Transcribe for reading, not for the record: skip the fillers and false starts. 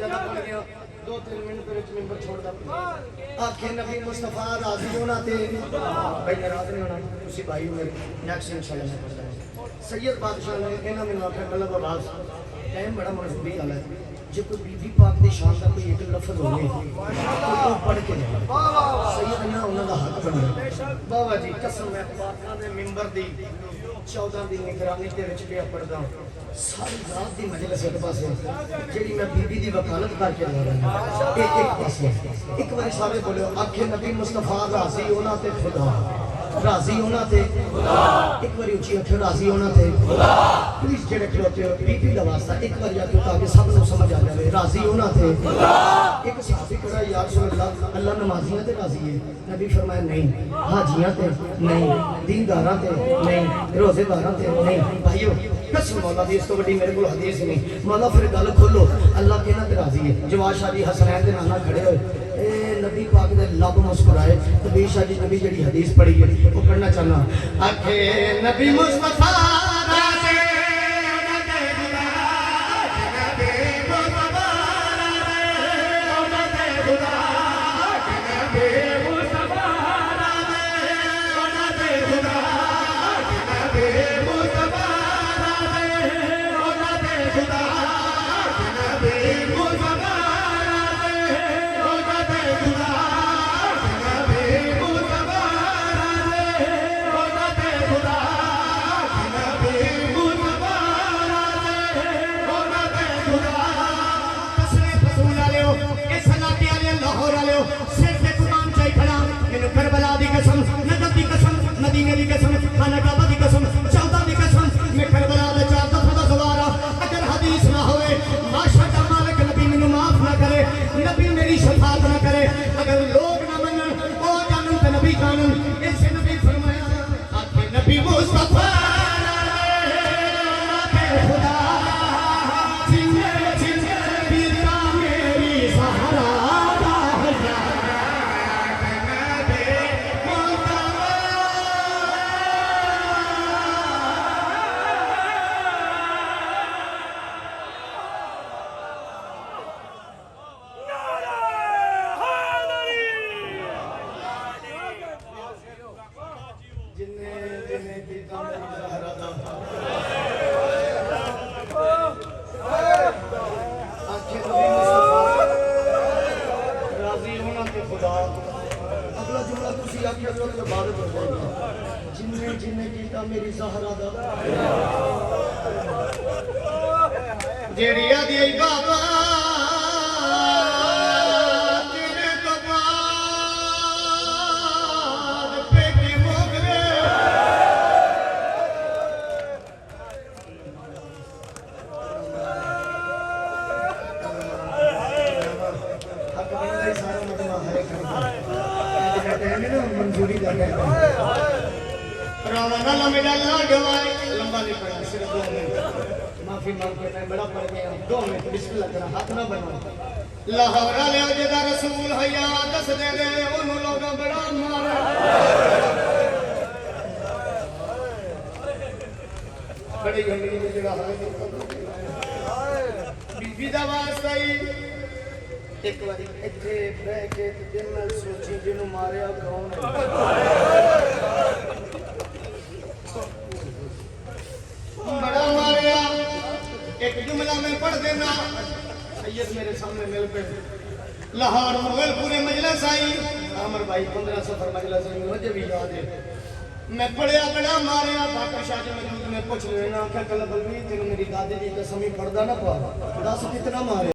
ज्यादा बोल गया 2-3 मिनट ਦੇ ਵਿੱਚ ਮੈਂਬਰ ਛੋੜਦਾ ਆਖੇ ਨਬੀ ਮੁਸਤਫਾ ਰਾਜ਼ੀ ਹੋਣਾ ਤੇ ਭਾਈ ਨਾਰਾਜ਼ ਨਹੀਂ ਹੋਣਾ ਤੁਸੀਂ ਭਾਈ ਮੇਰੇ ਨੈਕਸਟ ਇਨਸ਼ਾਅੱਲਾ ਮੈਂ ਪੜਦਾ सैयद बादशाह ने कहना मैंने आखिर मतलब आवाज टाइम बड़ा मजबूरी वाला है जो कोई बीबी पाक की शान का कोई एक लफ्ज हो तो पढ़ के सैयद ना उन्होंने हक बना बाबा जी कसम मैं पाकां दे मिंबर दी 14 दी निगरानी दे विच पिया पढ़दा सारी रात दी मजलिस एक पासे जेड़ी मैं बीबी दी वकालत करके ला रहा एक पासे एक बार सारे बोलो आखे नबी मुस्तफा राजी होना ते खुदा राजी होना थे खुदा एक बार ऊंची आखे राजी होना थे खुदा प्लीज जेड़े खलोते हो बीबी दा वास्ता एक बार आके ताकि सब लोग समझ आ जाए राजी होना थे खुदा एक सहाबी कहा या रसूल अल्लाह अल्लाह नमाजियां ते राजी है नबी फरमाया नहीं हाजियां ते नहीं दीनदारां ते नहीं रोजेदारां ते नहीं भाइयों कसम मौला दी इस तो बड़ी मेरे को हदीस नहीं मौला फिर गल खोलो अल्लाह केना ते राजी है जवाज शाह जी हसनैन दे नाना खड़े होए नबी पाक दे लब मुस्कुराए तो बेशा जी नबी जड़ी हदीस पढ़ी है वो पढ़ना चाहना आखे नबी मुस्तफा राज़ी मदीने की कसम खाना काबा की कसम चौदा की कसम मैं करबला दे 4 दफा दा गवारा अगर हदीस ना होए माशाअल्लाह मालिक नबी मेनू माफ ना करे नबी मेरी शफाअत ना करे अगर लोग ना मनन ओ जानन ते नबी जानन इस नबी फरमाया आके नबी मुस्तफा खुदा जिंदे जिंदे बीता मेरी सहारा मेरी ज़हरा दा जेड़िया दी बाबा तेरे तो बाद पेटी मोगरे हक बनदा ही सारा मजमा है मंजूरी दा रावण मेरा गवाए लंबा नहीं पड़ा सिर्फ 2 मिनट माफी मांग के मैं बड़ा पड़ गया 2 मिनट बिस्मिल्लाह करा हाथ ना बनाओ लाहौर ले जेदा रसूल हया दस दे दे ओनु लोग बड़ा मारे बड़ी गंदगी में जेड़ा है बीबी दा वास्ता ही एक बारी इथे बैठ के दिन में सोची जिनु मारया कौन है बड़ा मारिया एक जुमला में पढ़ देना सैयद मेरे सामने मिल पे लाहौर मुगल पूरे मजलिस आई आमर भाई 15 सफर मजलिस आई मुझे भी याद है मैं पढ़िया बड़ा मारिया बादशाह के मौजूद में पूछ लेना क्या कल बलवीर तेरे मेरी दादी की कसम ही पढ़दा ना पा 10 कितना मारे